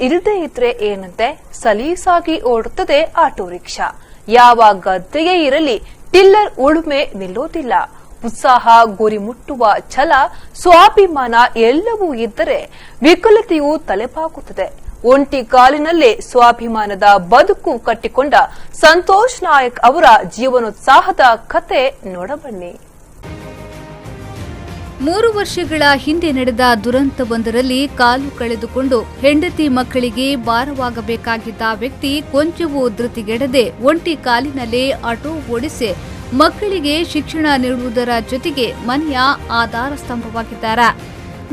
ಇಲ್ಲದೆ ಇದ್ರೆ ಏನಂತೆ ಸಲೀಸಾಗಿ ಓಡುತ್ತದೆ ಆಟೋ ರಿಕ್ಷಾ. ಯಾವ ಗದ್ದೆಯೇ ಇರಲಿ ಟಿಲ್ಲರ್ ಉಳುಮೆ ನಿಲ್ಲೋದಿಲ್ಲ. ಉತ್ಸಾಹ, ಗುರಿ ಮುಟ್ಟುವ ಛಲ, ಸ್ವಾಭಿಮಾನ ಎಲ್ಲವೂ ಇದ್ದರೆ ವಿಕಲತೆಯು ತಲೆಬಾಗುತ್ತದೆ. ಒಂಟಿ ಕಾಲಿನಲ್ಲೇ ಸ್ವಾಭಿಮಾನದ ಬದುಕು ಕಟ್ಟಿಕೊಂಡ ಸಂತೋಷ್ ನಾಯಕ್ ಅವರ ಜೀವನೋತ್ಸಾಹದ ಕತೆ ನೋಡಬನ್ನಿ. 3 ವರ್ಷಗಳ ಹಿಂದೆ ನಡೆದ ದುರಂತವೊಂದರಲ್ಲಿ ಕಾಲು ಕಳೆದುಕೊಂಡು ಹೆಂಡತಿ ಮಕ್ಕಳಿಗೆ ಭಾರವಾಗಬೇಕಾಗಿದ್ದ ವ್ಯಕ್ತಿ ಕೊಂಚವೂ ಧೃತಿಗೆಡದೆ ಒಂಟಿ ಕಾಲಿನಲ್ಲೇ ಆಟೋ ಓಡಿಸಿ ಮಕ್ಕಳಿಗೆ ಶಿಕ್ಷಣ ನೀಡುವುದರ ಜೊತೆಗೆ ಮನೆಯ ಆಧಾರ ಸ್ತಂಭವಾಗಿದ್ದಾರೆ.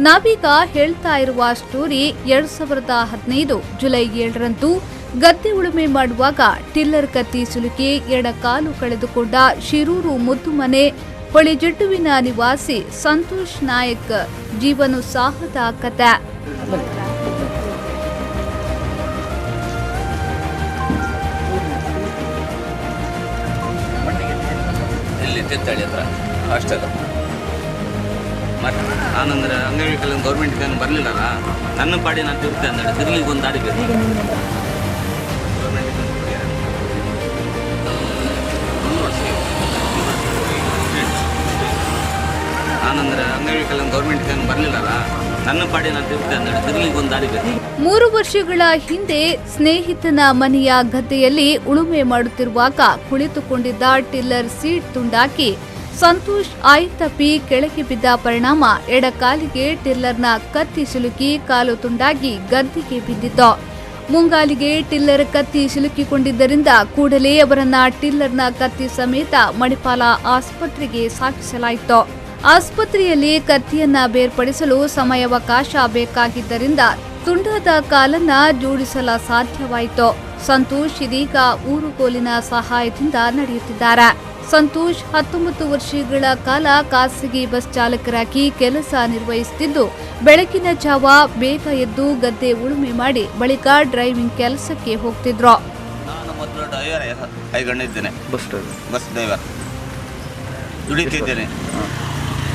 ನಾವೀಗ ಹೇಳ್ತಾ ಇರುವ ಸ್ಟೋರಿ 2015 ಜುಲೈ 7ರಂದು ಗದ್ದೆ ಉಳುಮೆ ಮಾಡುವಾಗ ಟಿಲ್ಲರ್ ಕತ್ತಿ ಸಿಲುಕಿ ಎಡಕಾಲು ಕಳೆದುಕೊಂಡ ಶಿರೂರು ಮುದ್ದುಮನೆ ಹೊಳೆಜೆಟ್ಟುವಿನ ನಿವಾಸಿ ಸಂತೋಷ್ ನಾಯಕ್ ಜೀವನೋತ್ಸಾಹದ ಕತೆ. ನಾನಂದ್ರೆ ಅಂಗವಿಕಲ ಗೌರ್ಮೆಂಟ್ ಬರಲಿಲ್ಲ, ನನ್ನ ಪಾಡಿ ನಾನು ತಿರುಗ್ತೆ ಅಂದ್ರೆ ತಿರುಗಿಗೆ ಒಂದು ದಾರಿ ಬೇಕು. ನಾನಂದ್ರೆ ಅಂಗವಿಕಲ ಗೌರ್ಮೆಂಟ್ ಬರಲಿಲ್ಲ, ನನ್ನ ಪಾಡಿ ನಾನು ತಿರುಗ್ತೆ ಅಂದ್ರೆ ತಿರುಗಿಗೆ ಒಂದು ದಾರಿ ಬೇಕು. 3 ವರ್ಷಗಳ ಹಿಂದೆ ಸ್ನೇಹಿತನ ಮನೆಯ ಗದ್ದೆಯಲ್ಲಿ ಉಳುಮೆ ಮಾಡುತ್ತಿರುವಾಗ ಕುಳಿತುಕೊಂಡಿದ್ದ ಟಿಲ್ಲರ್ ಸೀಟ್ ತುಂಡಾಕಿ ಸಂತೋಷ್ ಆಯ್ತಪ್ಪಿ ಕೆಳಗೆ ಬಿದ್ದ ಪರಿಣಾಮ ಎಡಕಾಲಿಗೆ ಟಿಲ್ಲರ್ನ ಕತ್ತಿ ಸಿಲುಕಿ ಕಾಲು ತುಂಡಾಗಿ ಗದ್ದೆಗೆ ಬಿದ್ದಿತ್ತು. ಮುಂಗಾಲಿಗೆ ಟಿಲ್ಲರ್ ಕತ್ತಿ ಸಿಲುಕಿಕೊಂಡಿದ್ದರಿಂದ ಕೂಡಲೇ ಅವರನ್ನ ಟಿಲ್ಲರ್ನ ಕತ್ತಿ ಸಮೇತ ಮಣಿಪಾಲ ಆಸ್ಪತ್ರೆಗೆ ಸಾಗಿಸಲಾಯಿತು. ಆಸ್ಪತ್ರೆಯಲ್ಲಿ ಕತ್ತಿಯನ್ನ ಬೇರ್ಪಡಿಸಲು ಸಮಯಾವಕಾಶ ಬೇಕಾಗಿದ್ದರಿಂದ ತುಂಡಾದ ಕಾಲನ್ನ ಜೋಡಿಸಲು ಸಾಧ್ಯವಾಯಿತು. ಸಂತೋಷ್ ಇದೀಗ ಊರುಗೋಲಿನ ಸಹಾಯದಿಂದ ನಡೆಯುತ್ತಿದ್ದಾರೆ. ಸಂತೋಷ್ 19 ವರ್ಷಗಳ ಕಾಲ ಖಾಸಗಿ ಬಸ್ ಚಾಲಕರಾಗಿ ಕೆಲಸ ನಿರ್ವಹಿಸುತ್ತಿದ್ದು, ಬೆಳಗಿನ ಜಾವ ಬೇಗ ಎದ್ದು ಗದ್ದೆ ಉಳುಮೆ ಮಾಡಿ ಬಳಿಕ ಡ್ರೈವಿಂಗ್ ಕೆಲಸಕ್ಕೆ ಹೋಗ್ತಿದ್ರು. ನಾನು ಮೊದಲು ಡ್ರೈವರ್ ಕೈಗೊಂಡಿದ್ದೇನೆ, ಬಸ್ ಡ್ರೈವರ್ ದುಡಿತಿದ್ದೇನೆ.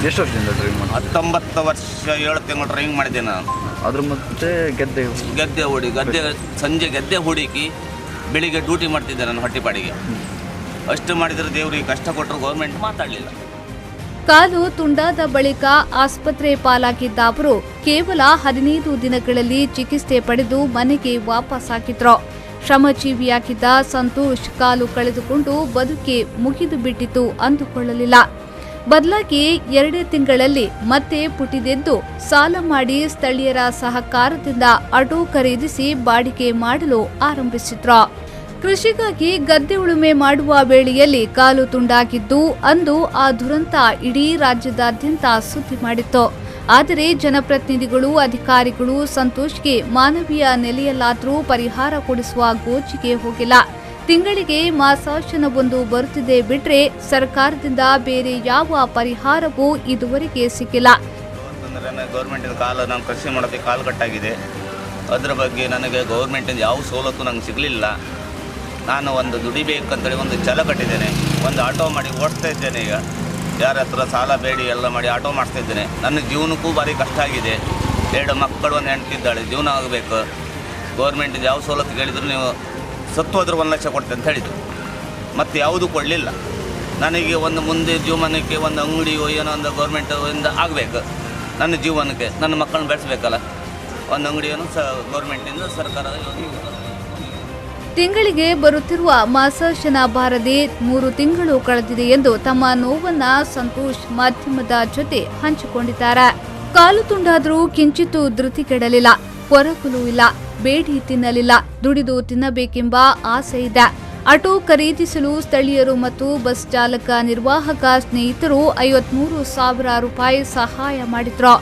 ಎಷ್ಟು ವರ್ಷದಿಂದ ಡ್ರೈವಿಂಗ್ ಮಾಡಿ? 19 ವರ್ಷ 7 ತಿಂಗಳು ಡ್ರೈವಿಂಗ್ ಮಾಡಿದ್ದೇನೆ ನಾನು. ಅದ್ರ ಮತ್ತೆ ಗದ್ದೆ ಹೊಡಿ ಸಂಜೆ ಗದ್ದೆ ಹುಡುಕಿ ಬೆಳಿಗ್ಗೆ ಡ್ಯೂಟಿ ಮಾಡ್ತಿದ್ದೆ ನಾನು ಹೊಟ್ಟೆಪಾಡಿಗೆ. ಅಷ್ಟು ಮಾಡಿದರೆ ದೇವರಿಗೆ ಕಷ್ಟ ಕೊಟ್ಟರು ಗೌರ್ಮೆಂಟ್ ಮಾತಾಡಲಿಲ್ಲ. ಕಾಲು ತುಂಡಾದ ಬಳಿಕ ಆಸ್ಪತ್ರೆ ಪಾಲಾಗಿದ್ದ ಅವರು ಕೇವಲ 15 ದಿನಗಳಲ್ಲಿ ಚಿಕಿತ್ಸೆ ಪಡೆದು ಮನೆಗೆ ವಾಪಸ್ಸಾಗಿದ್ರು. ಶ್ರಮಜೀವಿಯಾಗಿದ್ದ ಸಂತೋಷ್ ಕಾಲು ಕಳೆದುಕೊಂಡು ಬದುಕೆ ಮುಗಿದು ಬಿಟ್ಟಿತು ಅಂದುಕೊಳ್ಳಲಿಲ್ಲ. ಬದಲಾಗಿ 2 ತಿಂಗಳಲ್ಲಿ ಮತ್ತೆ ಪುಟಿದೆದ್ದು ಸಾಲ ಮಾಡಿ ಸ್ಥಳೀಯರ ಸಹಕಾರದಿಂದ ಆಟೋ ಖರೀದಿಸಿ ಬಾಡಿಗೆ ಮಾಡಲು ಆರಂಭಿಸಿದ್ರು. ಕೃಷಿಗಾಗಿ ಗದ್ದೆ ಉಳುಮೆ ಮಾಡುವ ವೇಳೆಯಲ್ಲಿ ಕಾಲು ತುಂಡಾಗಿದ್ದು ಅಂದು ಆ ದುರಂತ ಇಡೀ ರಾಜ್ಯದಾದ್ಯಂತ ಸುದ್ದಿ ಮಾಡಿತ್ತು. ಆದರೆ ಜನಪ್ರತಿನಿಧಿಗಳು, ಅಧಿಕಾರಿಗಳು ಸಂತೋಷ್ಗೆ ಮಾನವೀಯ ನೆಲೆಯಲ್ಲಾದರೂ ಪರಿಹಾರ ಕೊಡಿಸುವ ಗೋಜಿಗೆ ಹೋಗಿಲ್ಲ. ತಿಂಗಳಿಗೆ ಮಾಸಾಶನವೊಂದು ಬರುತ್ತಿದೆ ಬಿಟ್ರೆ ಸರ್ಕಾರದಿಂದ ಬೇರೆ ಯಾವ ಪರಿಹಾರವೂ ಇದುವರೆಗೆ ಸಿಕ್ಕಿಲ್ಲ. ಗೌರ್ಮೆಂಟ್ ಕಾಲು ನಾನು ಕೃಷಿ ಮಾಡೋದಕ್ಕೆ ಕಾಲು ಕಟ್ಟಾಗಿದೆ. ಅದರ ಬಗ್ಗೆ ನನಗೆ ಗೌರ್ಮೆಂಟಿಂದ ಯಾವ ಸವಲತ್ತು ನಂಗೆ ಸಿಗಲಿಲ್ಲ. ನಾನು ಒಂದು ದುಡಿಬೇಕಂತೇಳಿ ಒಂದು ಛಲ ಕಟ್ಟಿದ್ದೇನೆ. ಒಂದು ಆಟೋ ಮಾಡಿ ಓಡಿಸ್ತಾ ಇದ್ದೇನೆ. ಈಗ ಯಾರ ಹತ್ರ ಸಾಲ ಬೇಡಿ ಎಲ್ಲ ಮಾಡಿ ಆಟೋ ಮಾಡಿಸ್ತಾ ಇದ್ದೇನೆ. ನನ್ನ ಜೀವನಕ್ಕೂ ಭಾರಿ ಕಷ್ಟ ಆಗಿದೆ. 2 ಮಕ್ಕಳು, ಒಂದು ಹೆಂಡ್ತಿದ್ದಾಳೆ. ಜೀವನ ಆಗಬೇಕು. ಗೌರ್ಮೆಂಟಿಂದ ಯಾವ ಸವಲತ್ತು ಕೇಳಿದ್ರು ನೀವು ಸತ್ತು ಹೋದ್ರೆ 1 ಲಕ್ಷ ಕೊಡ್ತೆ ಅಂತ ಹೇಳಿದರು. ಮತ್ತು ಯಾವುದೂ ಕೊಡಲಿಲ್ಲ. ನನಗೆ ಒಂದು ಮುಂದೆ ಜೀವನಕ್ಕೆ ಒಂದು ಅಂಗಡಿಯೋ ಏನೋ ಒಂದು ಗೌರ್ಮೆಂಟಿಂದ ಆಗಬೇಕು. ನನ್ನ ಜೀವನಕ್ಕೆ ನನ್ನ ಮಕ್ಕಳನ್ನ ಬೆಳೆಸಬೇಕಲ್ಲ. ಒಂದು ಅಂಗಡಿಯನ್ನು ಗೌರ್ಮೆಂಟಿಂದ ಸರ್ಕಾರ ತಿಂಗಳಿಗೆ ಬರುತ್ತಿರುವ ಮಾಸಾಶನ ಬಾರದೆ 3 ತಿಂಗಳು ಕಳೆದಿದೆ ಎಂದು ತಮ್ಮ ನೋವನ್ನ ಸಂತೋಷ್ ಮಾಧ್ಯಮದ ಜೊತೆ ಹಂಚಿಕೊಂಡಿದ್ದಾರೆ. ಕಾಲು ತುಂಡಾದರೂ ಕಿಂಚಿತ್ತೂ ಧೃತಿಗೆಡಲಿಲ್ಲ, ಕೊರಕಲು ಇಲ್ಲ, ಬೇಡಿ ತಿನ್ನಲಿಲ್ಲ, ದುಡಿದು ತಿನ್ನಬೇಕೆಂಬ ಆಸೆ ಇದೆ. ಆಟೋ ಖರೀದಿಸಲು ಸ್ಥಳೀಯರು ಮತ್ತು ಬಸ್ ಚಾಲಕ ನಿರ್ವಾಹಕ ಸ್ನೇಹಿತರು 53,000 ರೂಪಾಯಿ ಸಹಾಯ ಮಾಡಿದ್ರು.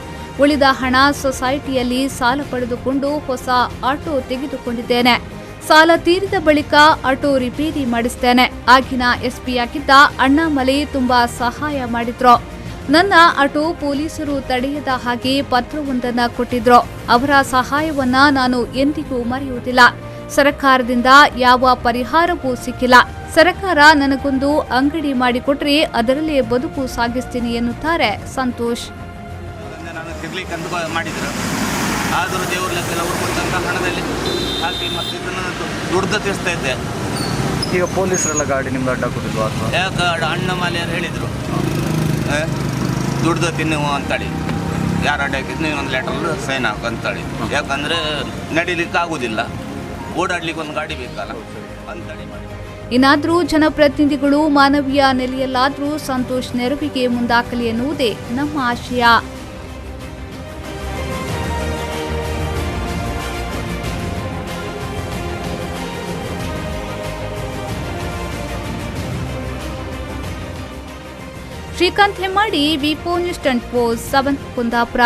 ಉಳಿದ ಹಣ ಸೊಸೈಟಿಯಲ್ಲಿ ಸಾಲ ಪಡೆದುಕೊಂಡು ಹೊಸ ಆಟೋ ತೆಗೆದುಕೊಂಡಿದ್ದೇನೆ. ಸಾಲ ತೀರಿದ ಬಳಿಕ ಆಟೋ ರಿಪೇರಿ ಮಾಡಿಸ್ತೇನೆ. ಆಗಿನ ಎಸ್ಪಿ ಆಗಿದ್ದ ಅಣ್ಣಾಮಲೈ ತುಂಬಾ ಸಹಾಯ ಮಾಡಿದ್ರು. ನನ್ನ ಆಟೋ ಪೊಲೀಸರು ತಡೆಯದ ಹಾಗೆ ಪತ್ರವೊಂದನ್ನು ಕೊಟ್ಟಿದ್ರು. ಅವರ ಸಹಾಯವನ್ನ ನಾನು ಎಂದಿಗೂ ಮರೆಯುವುದಿಲ್ಲ. ಸರ್ಕಾರದಿಂದ ಯಾವ ಪರಿಹಾರವೂ ಸಿಕ್ಕಿಲ್ಲ. ಸರ್ಕಾರ ನನಗೊಂದು ಅಂಗಡಿ ಮಾಡಿಕೊಟ್ರೆ ಅದರಲ್ಲೇ ಬದುಕು ಸಾಗಿಸ್ತೀನಿ ಎನ್ನುತ್ತಾರೆ ಸಂತೋಷ್. ಆದರೂ ದೇವ್ರ ಲೆಕ್ಕೆಲ್ಲ ಅವ್ರು ಕೊಟ್ಟಂಥ ಹಣದಲ್ಲಿ ಹಾಕಿ ಮತ್ತೆ ಇದನ್ನು ದುಡ್ದು ತೀರಿಸ್ತಾ ಇದ್ದೆ. ಈಗ ಪೊಲೀಸರೆಲ್ಲ ಗಾಡಿ ನಿಮ್ದು ಅಡ್ಡ ಕೊಟ್ಟಿದ್ವು ಅಥವಾ ಯಾಕೆ ಅಣ್ಣ ಮಾಲಿಯರು ಹೇಳಿದರು ದುಡ್ದು ತಿನ್ನುವ ಅಂತೇಳಿ, ಯಾರು ಅಡ್ಡ ಹಾಕಿದ್ರು ನೀವೊಂದು ಲೆಟ್ರಲ್ಲಿ ಸೈನ್ ಹಾಕು ಅಂತೇಳಿ. ಯಾಕಂದರೆ ನಡಿಲಿಕ್ಕೆ ಆಗೋದಿಲ್ಲ, ಓಡಾಡ್ಲಿಕ್ಕೆ ಒಂದು ಗಾಡಿ ಬೇಕಲ್ಲ ಅಂತೇಳಿ ಮಾಡಿ. ಇನ್ನಾದರೂ ಜನಪ್ರತಿನಿಧಿಗಳು ಮಾನವೀಯ ನೆಲೆಯಲ್ಲಾದರೂ ಸಂತೋಷ್ ನೆರವಿಗೆ ಮುಂದಾಗಲಿ ಎನ್ನುವುದೇ ನಮ್ಮ ಆಶಯ. ಶ್ರೀಕಾಂತ್ ಹೆಮ್ಮಾಡಿ, ವಿಪೋ ನ್ಯೂಸ್ 24/7 ಕುಂದಾಪುರ.